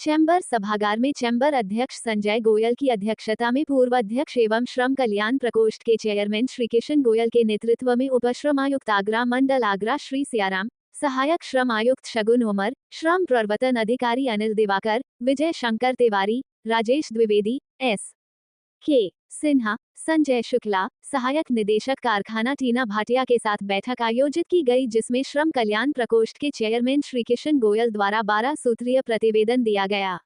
Chamber सभागार में chamber अध्यक्ष संजय गोयल की अध्यक्षता में पूर्व अध्यक्ष एवं श्रम कल्याण प्रकोष्ठ के चेयरमैन श्री किशन गोयल के नेतृत्व में उपश्रम आयुक्त आगरा मंडल आगरा श्री सियाराम, सहायक श्रम आयुक्त शगुन उमर, श्रम प्रवर्तन अधिकारी अनिल दिवाकर, विजय शंकर तिवारी, राजेश द्विवेदी, एस के सिन्हा, संजय शुक्ला, सहायक निदेशक कारखाना टीना भाटिया के साथ बैठक आयोजित की गई, जिसमें श्रम कल्याण प्रकोष्ठ के चेयरमैन श्री किशन गोयल द्वारा 12 सूत्रीय प्रतिवेदन दिया गया।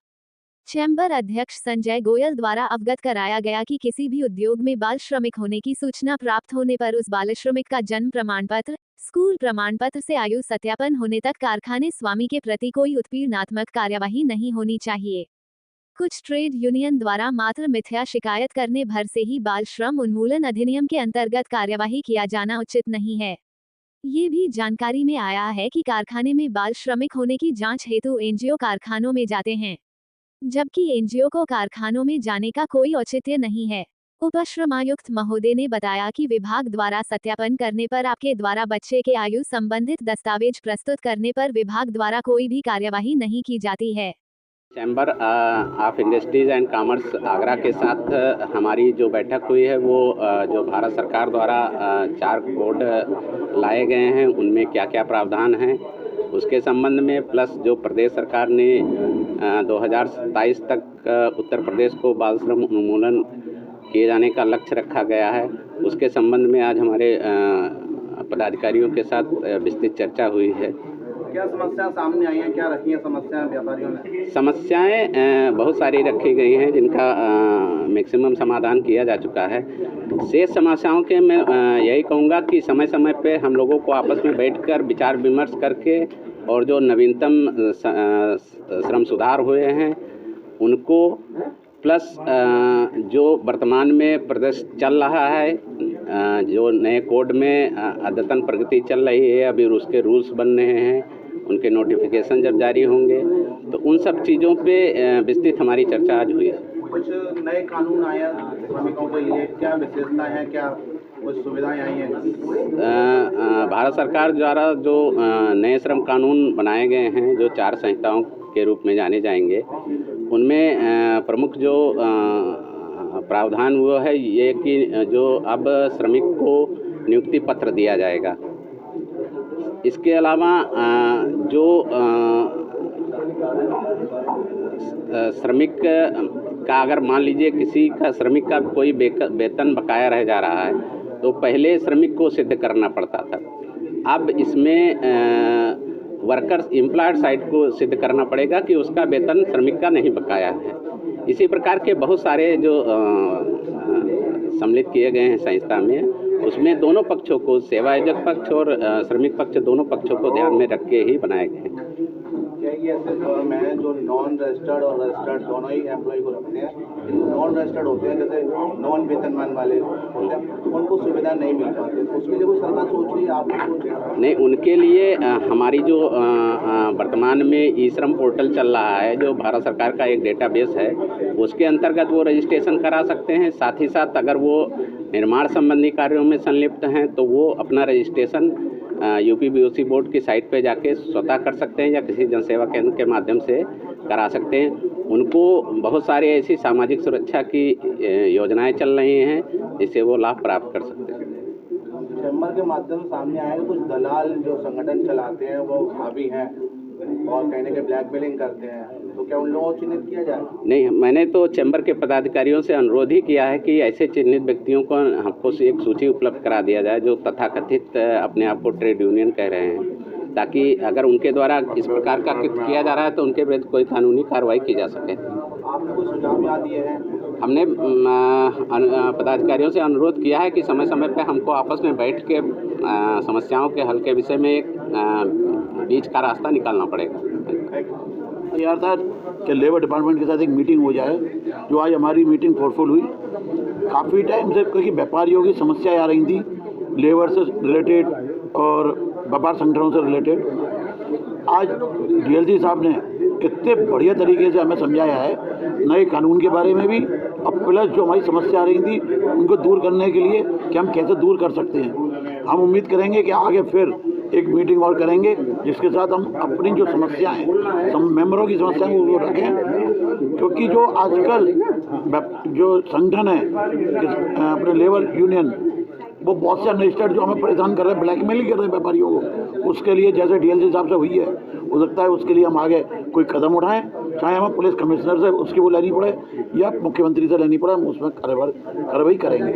चैम्बर अध्यक्ष संजय गोयल द्वारा अवगत कराया गया कि किसी भी उद्योग में बाल श्रमिक होने की सूचना प्राप्त होने पर उस बाल श्रमिक का जन्म प्रमाण पत्र, स्कूल प्रमाण पत्र से आयु सत्यापन होने तक कारखाने स्वामी के प्रति कोई उत्पीड़नात्मक कार्यवाही नहीं होनी चाहिए। कुछ ट्रेड यूनियन द्वारा मात्र मिथ्या शिकायत करने भर से ही बाल श्रम उन्मूलन अधिनियम के अंतर्गत कार्यवाही किया जाना उचित नहीं है। ये भी जानकारी में आया है कि कारखाने में बाल श्रमिक होने की जांच हेतु एनजीओ कारखानों में जाते हैं, जबकि एनजीओ को कारखानों में जाने का कोई औचित्य नहीं है। उपश्रमायुक्त महोदय ने बताया कि विभाग द्वारा सत्यापन करने पर आपके द्वारा बच्चे के आयु संबंधित दस्तावेज प्रस्तुत करने पर विभाग द्वारा कोई भी कार्यवाही नहीं की जाती है। Chamber of industries and commerce Agra के साथ हमारी जो बैठक हुई है वो जो भारत सरकार द्वारा 4 कोड लाए गए हैं उनमें क्या क्या प्रावधान हैं उसके संबंध में, प्लस जो प्रदेश सरकार ने 2027 तक उत्तर प्रदेश को बाल श्रम उन्मूलन किए जाने का लक्ष्य रखा गया है, उसके संबंध में आज हमारे पदाधिकारियों के साथ विस्तृत चर्चा हुई है। क्या समस्याएं सामने आई हैं, क्या रखी हैं समस्याएं व्यापारियों ने? समस्याएं बहुत सारी रखी गई हैं जिनका मैक्सिमम समाधान किया जा चुका है। शेष समस्याओं के मैं यही कहूँगा कि समय समय पे हम लोगों को आपस में बैठकर विचार विमर्श करके और जो नवीनतम श्रम सुधार हुए हैं उनको, प्लस जो वर्तमान में प्रदेश चल रहा है, जो नए कोड में अद्यतन प्रगति चल रही है, अभी उसके रूल्स बन रहे हैं, उनके नोटिफिकेशन जब जारी होंगे तो उन सब चीज़ों पे विस्तृत हमारी चर्चा आज हुई है। कुछ नए कानून आए श्रमिकों के लिए, क्या विशेषता है, क्या कुछ सुविधाएं आई हैं? भारत सरकार द्वारा जो नए श्रम कानून बनाए गए हैं जो 4 संहिताओं के रूप में जाने जाएंगे, उनमें प्रमुख जो प्रावधान वो है ये कि जो अब श्रमिक को नियुक्ति पत्र दिया जाएगा। इसके अलावा जो श्रमिक का अगर मान लीजिए किसी का श्रमिक का कोई वेतन बकाया रह जा रहा है तो पहले श्रमिक को सिद्ध करना पड़ता था, अब इसमें वर्कर्स एम्प्लॉयर साइड को सिद्ध करना पड़ेगा कि उसका वेतन श्रमिक का नहीं बकाया है। इसी प्रकार के बहुत सारे जो सम्मिलित किए गए हैं संस्था में, उसमें दोनों पक्षों को, सेवायोजक पक्ष और श्रमिक पक्ष, दोनों पक्षों को ध्यान में रख के ही बनाए गए हैं। मैं जो नॉन रजिस्टर्ड और रजिस्टर्ड दोनों ही एम्प्लॉय को रखते हैं, नॉन रजिस्टर्ड होते हैं जैसे नॉन वेतनमान वाले होते हैं, उनको सुविधा नहीं मिल पाती, उसके लिए कोई सरकार सोच रही है, आप सोच रही है? नहीं, उनके लिए हमारी जो वर्तमान में ई श्रम पोर्टल चल रहा है, जो भारत सरकार का एक डेटाबेस है, उसके अंतर्गत वो रजिस्ट्रेशन करा सकते हैं। साथ ही साथ अगर वो निर्माण संबंधी कार्यों में संलिप्त हैं तो वो अपना रजिस्ट्रेशन यूपीबीओसी बोर्ड की साइट पे जाके स्वतः कर सकते हैं या किसी जनसेवा केंद्र के माध्यम से करा सकते हैं। उनको बहुत सारी ऐसी सामाजिक सुरक्षा की योजनाएं चल रही हैं जिससे वो लाभ प्राप्त कर सकते हैं। चैम्बर के माध्यम से सामने आए कुछ दलाल जो संगठन चलाते हैं वो हावी हैं और कहने के ब्लैकमेलिंग करते हैं, तो क्या उन लोगों को चिन्हित किया जाए? नहीं, मैंने तो चैम्बर के पदाधिकारियों से अनुरोध ही किया है कि ऐसे चिन्हित व्यक्तियों को हमको एक सूची उपलब्ध करा दिया जाए जो तथाकथित अपने आप को ट्रेड यूनियन कह रहे हैं, ताकि अगर उनके द्वारा इस प्रकार का किया जा रहा है तो उनके विरुद्ध कोई कानूनी कार्रवाई की जा सके। आपने कोई सुझाव याद दिए हैं? हमने पदाधिकारियों से अनुरोध किया है कि समय समय पर हमको आपस में बैठ के समस्याओं के हल के विषय में एक बीच का रास्ता निकालना पड़ेगा। यार था कि लेबर डिपार्टमेंट के साथ एक मीटिंग हो जाए, जो आज हमारी मीटिंग फ्रूटफुल हुई। काफ़ी टाइम से क्योंकि व्यापारियों की समस्याएं आ रही थी, लेबर से रिलेटेड और व्यापार संगठनों से रिलेटेड। आज डीएलजी साहब ने कितने बढ़िया तरीके से हमें समझाया है नए कानून के बारे में भी, और प्लस जो हमारी समस्या आ रही थी उनको दूर करने के लिए कि हम कैसे दूर कर सकते हैं। हम उम्मीद करेंगे कि आगे फिर एक मीटिंग और करेंगे जिसके साथ हम अपनी जो समस्याएं मेंबरों की समस्याएं वो रखें, क्योंकि जो आजकल जो संगठन है अपने लेबर यूनियन वो बहुत से अनरजिस्टर्ड जो हमें परेशान कर रहे हैं, ब्लैकमेल ही कर रहे हैं व्यापारियों को, उसके लिए जैसे डीएलसी साहब से हुई है हो सकता है उसके लिए हम आगे कोई कदम उठाएं, चाहे हमें पुलिस कमिश्नर से उसकी वो लेनी पड़े या मुख्यमंत्री से लेनी पड़े, हम उसमें कार्रवाई करेंगे।